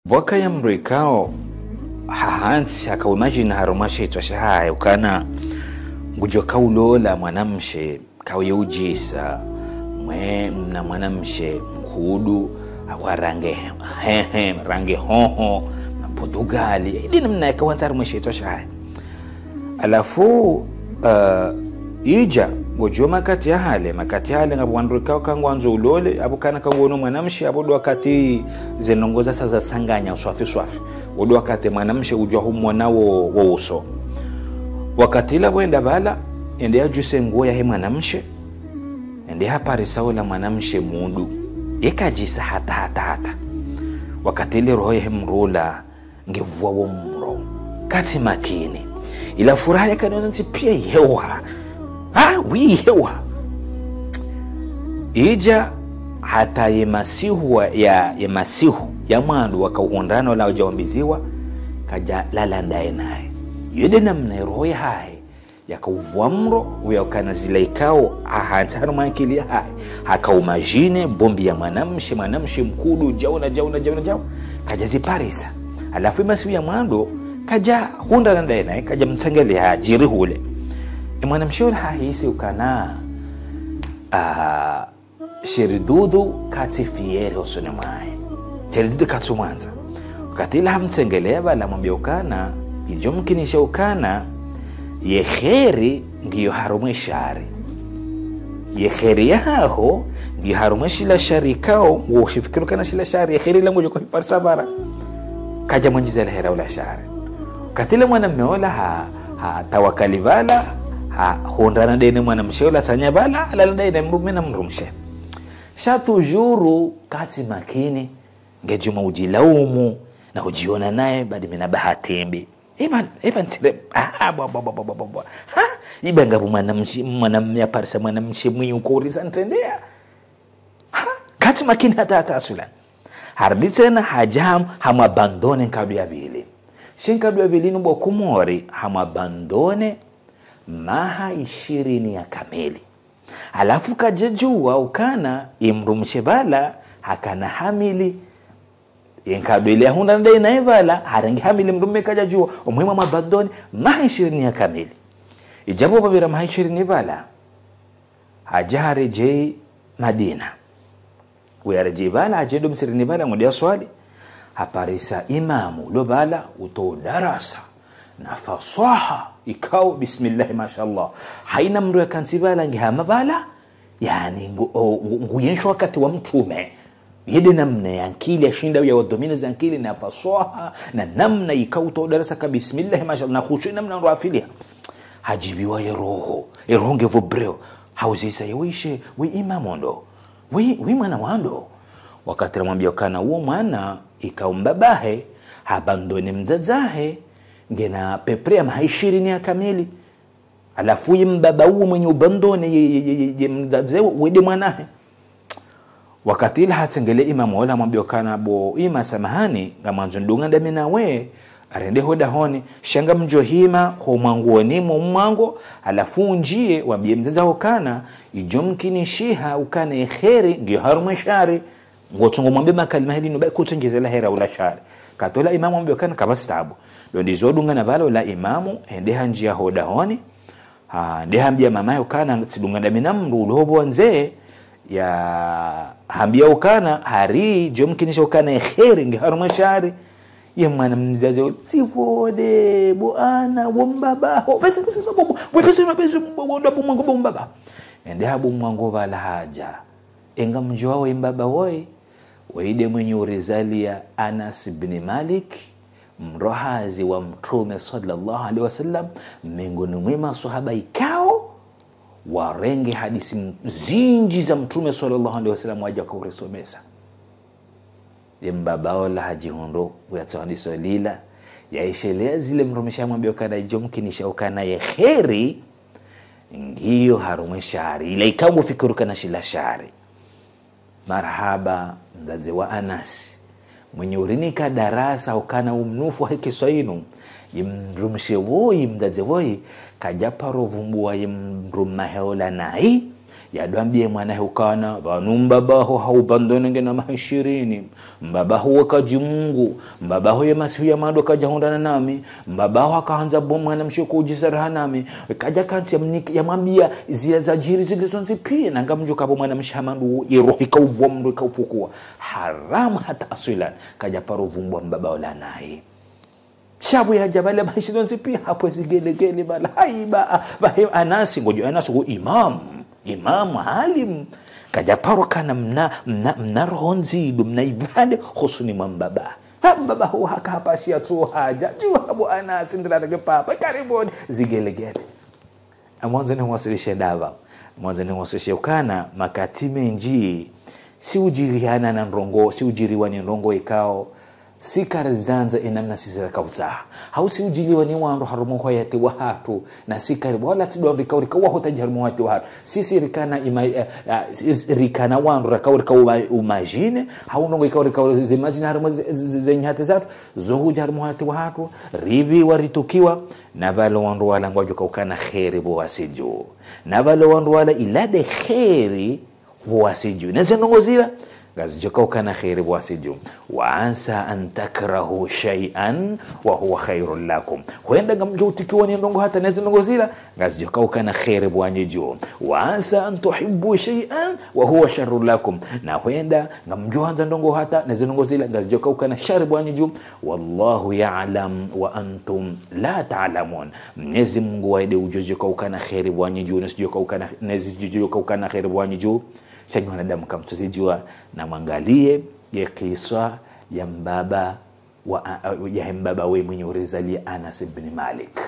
Waka ya mrikao hahansi hakawimagine harumashe itwashahaye ukana ngujo kaulola mwanamshe kauye ujisa na mwanamshe mkudu awarange range hoho na Portugali idi namna kawanza harumashe itwashahaye alafu ija gojo makati hale ngabwandrikao kangwanzo ulole abukana kangono mwanamshi abodo wakati zenongoza saza sanganya swafi odo wakati mwanamshi ujwa humwana wo uso wakati la wenda bala ende ajuse nguo ya mwanamshi ende hapari saula mwanamshi mundu ekajisa hata wakati ile roho ya mrula ngevua wo mro kati makini ila furaha kanonzi pia hewa hewa ija hata yemasihu ya mwandu wakauhondano la ujawambiziwa kaja lala ndaye naye yede namna roho ya hai yakauvua mro uyakana zile ikao ahantaru mankili hai hakaumajine bombi ya mwanamshi mkudu jauna kaja ziparisa alafu masihu ya mwandu kaja hunda ndaye naye kaja mtsangeli hajiri hule mwanamshori hahisi ukana shiridudu kati fiere osone mwae shiridudu kati mwanza ukatila hamtsengeleba la mwambia ukana ijo mkinisha ukana ye kheri ngiyo harume shari ye kheri yaho ngiyo harume shila shari kao ushifikiru kana shila shari ye kheri langu joko hiparsabara kaja mwanjiza la hera ula shari ukatila mwana mmeola tawakali vala hondana dene mwanamsheola sanya bala ala dene mrume na mrumshe shatu juru kati makini ngejuma ujilaumu na ujiona naye badi mina bahatembe eban tire bwa ibanga mwanamya parisa mwanamshe mwiyukuri santendea kati makini hata asulan harbi tena hajam hamabandone nkadu ya vili shinkadu ya vili nubwa kumori hamabandone maha 20 ya kamili alafu kajejua ukana imrumshe bala hakana hamili yenkabili hunda ndai na bala harangi hamili mrume kajejua umuhimu mabadoni maha 20 ya kamili ijabu babira maha 20 bala hajare je Madina uyareje bala ajedo msirini bala ngodia swali haparisa imamu lo bala uto darasa na fasaha ikao bismillah mashallah haina mru yakanzibala ngihama bala yani nguyensho wakati wa mtume yede namna yankili yashinda ya wadomina zankili na fasaha na namna ikao to darasa ka bismillah mashallah na khushu namna rafilia hajibiwa ya roho ngevo breo hauzisa yawishe we imamondo we mwana wando wakati ramwambia kana uo mwana ikao mbabahe habandone mzazahe ngena peprea maha 20 ya kamili alafu mbaba huo mwenye ubandone ye mzaze wede mwanahe wakati ila hatengele imamu wala mwambia kana bo ima samahani ngamanzo ndunga ndame nawe arende hoda honi shanga mjohima ho mwanguoni mwango alafu njie wambie mzaza hokana ijomkini shiha ukana kheri ngiyo harume shari ngotungo mwambie makalima hili nubai kutongezela hera ula shari katola imamu mwambia kana kabastabu dondi zodunga na balo la imamu ende hanjia hoda honi ende hambia mamayo kana sidunga ndame namru ulobo nze ya hambia ukana hari jomkinisha ukana kheri ngi haruma shari ye mwana mzazi sifode bwana wombaba pesa bombaba ende habu mwango vala haja enga mjwao imbaba woi waide mwenye urizalia Anas ibn Malik mrohazi wa mtume sallallahu alaihi wasallam miongoni mwa sahaba ikao warenge hadithi zinji za mtume sallallahu alaihi wasallam waja kurisomesa yembabao la hajihondo uyatwani solila yaishelea zile mrumesha mwambia kana jomkinisha ukana ye kheri ngiyo harume shari ila ikamu fikiruka na shila shari marhaba mzazi wa Anas mwenye urinika darasa ukana umnufu wa Kiswahili yimrumshe woi mzazi woi kajapa rovumbua yimrumaheola nai yadwambie mwanae ukana vanu mbabaho haupandonenge na mahishirini mbabaho wakaji Mungu mbabaho ya masihu ya mado kajahundana nami mbabaho akaanza mwana mshoko ujisaraha nami kaja kanti ya mambia zile za jiri zile zonzi pia na ngamjo kabo mwana mshamandu irohika uvomdo kaufukua haram hata aswilan kaja paro vumbwa mbabaho la nahi shabu ya jabala mahishidonzi pia hapo zigelegele bala haiba Anasi ngojo Anasi go imam alim kaja paro kana mna rohonzi mna ibade khusuni mbaba mbaba huo hakapashia tu haja jua Abu Anas ndala ke papa karibuni zigelegele mwanzo ni wasilishe dawa mwanzo ni wasilishe ukana makatime nji si ujiriana na ndongo si ujiriwa ni ndongo ikao si karzanza enamna sisira kauza hausi ujiliwa ni wandu harumu hoyati wahatu na si karibu wala tidori kauri kawa hotaji harumu hoyati wahatu sisi rikana wandu rakauri kawa umajine haunongo ikauri kauri zimajine harumu zenyati zatu zohuja harumu hoyati wahatu rivi waritukiwa na valo wandu wala ngwajo kaukana kheri buwasiju na valo wandu wala ilade kheri buwasiju na zenongozira gazijoka ukana khairi wasiju wa ansa an takrahu shay'an wa huwa khairul lakum huenda ngamjo utikiwa ni ndongo hata nezi ndongo zila gazijoka ukana khairi bwaniju wa ansa an tuhibbu shay'an wa huwa sharrul lakum na huenda ngamjo hanza ndongo hata nezi ndongo zila gazijoka ukana shari bwaniju wallahu ya'lam wa antum la ta'lamun Mwenyezi Mungu waide ujojoka ukana khairi bwaniju nesijoka ukana nezi jojoka ukana khairi bwaniju chanyi wanadamu kamtuzijua na mwangalie ya kiswa ya mbaba we mwenye urizalia Anas ibn Malik